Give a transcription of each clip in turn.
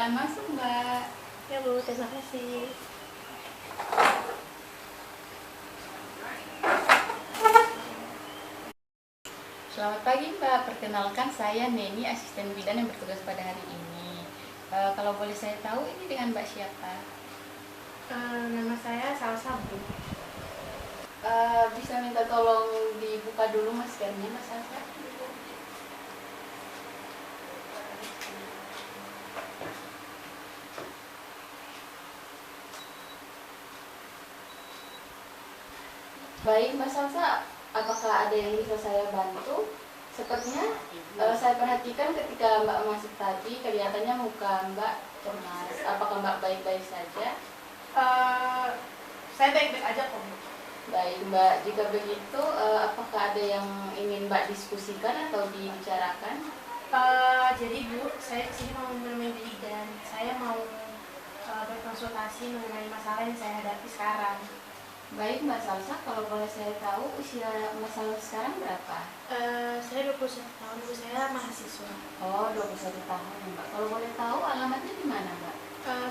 Silakan masuk, Mbak. Ya Bu, terima kasih. Selamat pagi, Mbak. Perkenalkan, saya Neni, asisten bidan yang bertugas pada hari ini. Kalau boleh saya tahu, ini dengan Mbak siapa? Nama saya Salsa Bu. Bisa minta tolong dibuka dulu maskernya, Mas Salsa? Baik, Mbak Salsa, apakah ada yang bisa saya bantu? Sepertinya saya perhatikan ketika Mbak masuk tadi, kelihatannya muka Mbak cemas. Apakah Mbak baik-baik saja? Saya baik-baik aja kok Bu. Baik, Mbak. Jika begitu, apakah ada yang ingin Mbak diskusikan atau dibicarakan? Jadi Bu, saya kesini mau menemui bidan. Saya mau berkonsultasi mengenai masalah yang saya hadapi sekarang. Baik, Mbak Salsa, kalau boleh saya tahu usia Mbak Salsa sekarang berapa? Saya 21 tahun Bu, saya mahasiswa. Oh, 21 tahun, Mbak. Kalau boleh tahu alamatnya di mana, Mbak?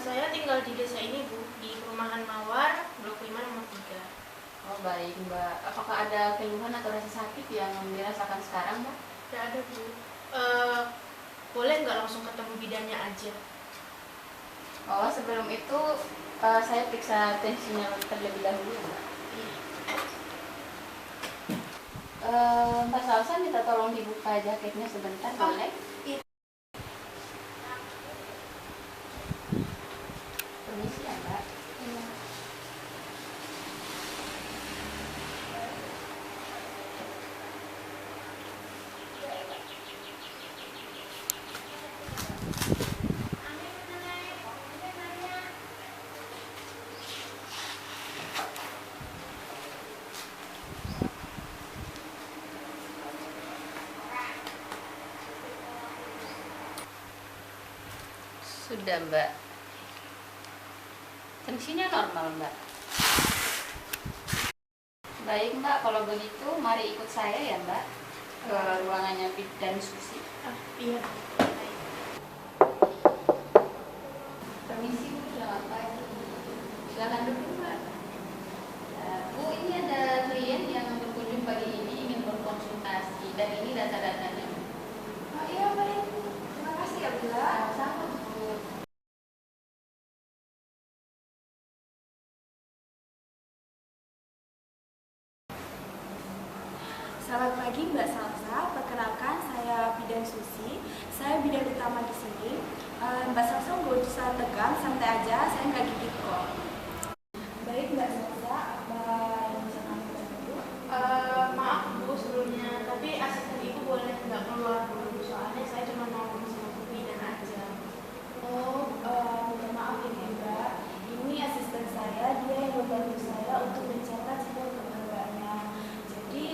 Saya tinggal di desa ini Bu, di perumahan Mawar, Blok 5 nomor 3. Oh, baik, Mbak. Apakah ada keluhan atau rasa sakit yang dirasakan sekarang, Mbak? Tidak ada Bu. Boleh nggak langsung ketemu bidannya aja? Oh, sebelum itu saya periksa tensinya terlebih dahulu, Mbak. Mbak Salsa minta tolong dibuka jaketnya sebentar, boleh? Iya. Permisi ya, Mbak. Sudah, Mbak. Tensinya normal, Mbak. Baik, Mbak. Kalau begitu, mari ikut saya ya, Mbak, ke ruangannya bidan Susi. Iya. Permisi, Bu. Selamat pagi. Silakan duduk, Mbak. Bu, ini ada klien yang berkunjung pagi ini ingin berkonsultasi, dan ini data-datanya. Oh iya baik, terima kasih ya Bella. Sama, Bu. Selamat pagi Mbak Salsa, perkenalkan saya Bidan Susi. Saya bidan utama di sini. Mbak Salsa nggak usah tegang, santai aja, saya nggak gigit kok. Baik Mbak Salsa, apa yang bisa kami bantu? Maaf Bu sebelumnya, tapi asisten Ibu boleh nggak keluar dulu, soalnya saya cuma mau ngomong sama Bu bidan aja. Oh, minta maaf ini Mbak. Ini asisten saya, dia yang membantu saya untuk mencatat semua keperluannya. Jadi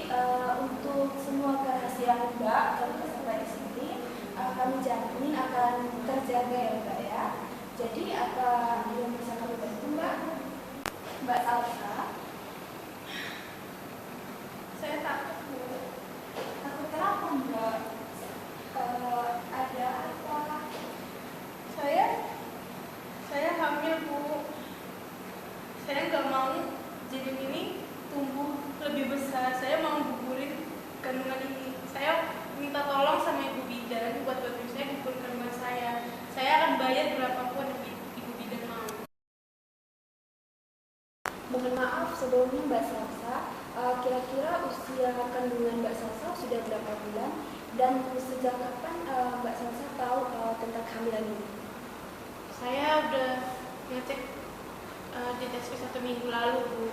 untuk semua kerahasiaan Mbak, kalau sampai di sini, kami jamin akan terjaga ya Mbak ya. Jadi apa yang bisa kami bantu Mbak? Mbak Salsa? Saya takut Bu. Takut kenapa Mbak? Ada apa? Saya hamil Bu. Saya nggak mau janin ini tumbuh lebih besar. Saya mau gugurin kandungan ini. Saya minta tolong sama Ibu bidan buat bantuin saya gugurin kandungan saya. Saya akan bayar berapapun Ibu bidan mau. Mohon maaf sebelumnya Mbak Salsa, kira-kira usia kandungan Mbak Salsa sudah berapa bulan dan sejak kapan Mbak Salsa tahu tentang kehamilan ini? Saya udah ngecek di tes 1 minggu lalu Bu.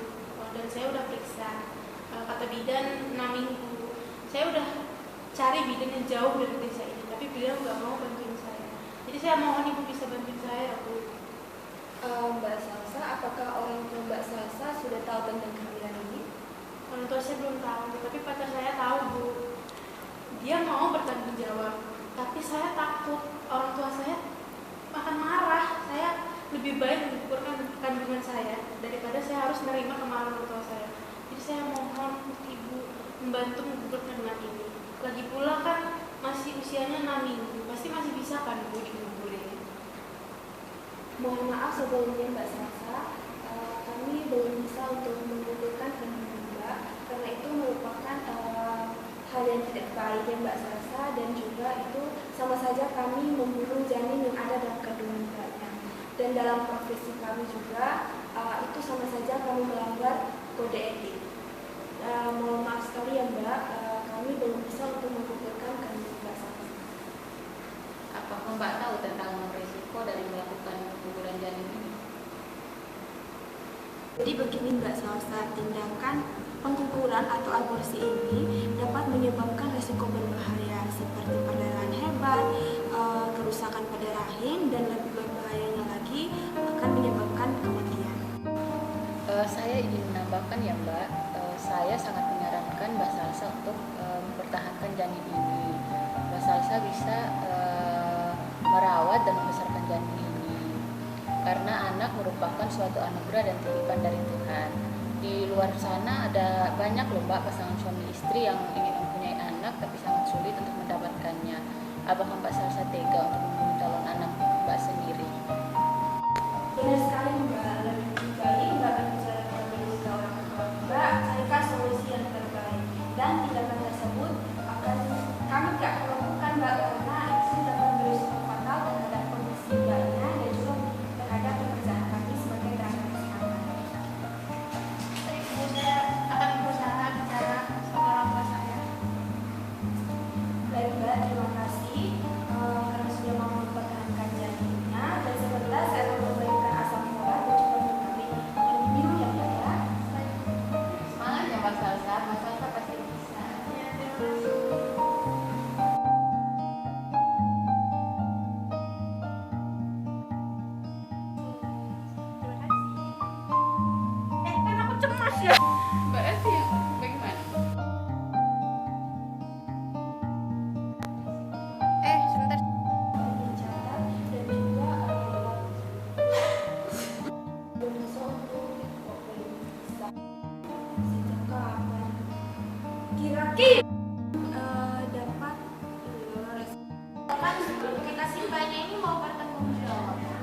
Dan saya udah periksa kata bidan 6 minggu. Saya udah cari bidan yang jauh dari desa ini, tapi beliau nggak mau bantuin saya. Jadi saya mohon Ibu bisa bantuin saya Bu. Mbak Salsa, apakah orang tua Mbak Salsa sudah tahu tentang kehamilan ini? Orang tua saya belum tahu, tapi pacar saya tahu Bu. Dia mau bertanggung jawab, tapi saya takut orang tua saya akan marah. Saya lebih baik menggugurkan kandungan saya daripada saya harus menerima kemarahan orang tua saya. Jadi saya mohon Ibu membantu menggugurkan kandungan ini. Lagi pula kan masih usianya 6 minggu, pasti masih bisa kan Bu digugurin. Mohon maaf sebelumnya Mbak Salsa, kami belum bisa untuk mengumpulkan kandungan Mbak karena itu merupakan hal yang tidak baik ya Mbak Salsa, dan juga itu sama saja kami membunuh janin yang ada dalam kandungan Mbaknya. Dan dalam profesi kami juga itu sama saja kami melanggar kode etik. Mohon maaf sekali ya Mbak, kami belum bisa untuk mengumpulkan kandungan Mbak Salsa. Apakah Mbak tahu tentang risiko dari melakukan pengguguran janin ini? Jadi begini Mbak Salsa, tindakan pengguguran atau aborsi ini dapat menyebabkan risiko berbahaya seperti perdarahan hebat, kerusakan pada rahim, dan lebih berbahayanya lagi akan menyebabkan kematian. Saya ingin menambahkan ya Mbak, saya sangat menyarankan Mbak Salsa untuk mempertahankan janin ini. Mbak Salsa bisa merawat dan membesarkan janin ini karena anak merupakan suatu anugerah dan titipan dari Tuhan. Di luar sana ada banyak loh Mbak pasangan suami istri yang ingin mempunyai anak tapi sangat sulit untuk mendapatkannya. Apakah Mbak Salsa tega untuk membunuh calon anak Mbak sendiri? Benar sekali Mbak, lebih baik Mbak berbicara kepada orang tua Mbak, carikan solusi yang terbaik, dan tindakan tersebut akan kami tidak lakukan Mbak karena itu dapat berisiko fatal terhadap kondisi Mbaknya dan juga terhadap pekerjaan kami sebagai tenaga kesehatan. Saya akan berusaha bicara sama orang tua saya. Baik Mbak, terima kasih karena sudah mau mempertahankan janinnya, dan sebentar saya akan memberikan asam folat dan juga memberi minum ya Mbak ya. Semangat ya Mbak Salsa, Mbak Salsa pasti bisa. Ya, terima kasih. Kan aku cemas ya. Mbak Esti yang bagaimana? Sebentar. Berbicara dan juga berusaha untuk bisa sejak kapan kira-kira dapat kan kita si mbaknya ini mau bertanggung jawab.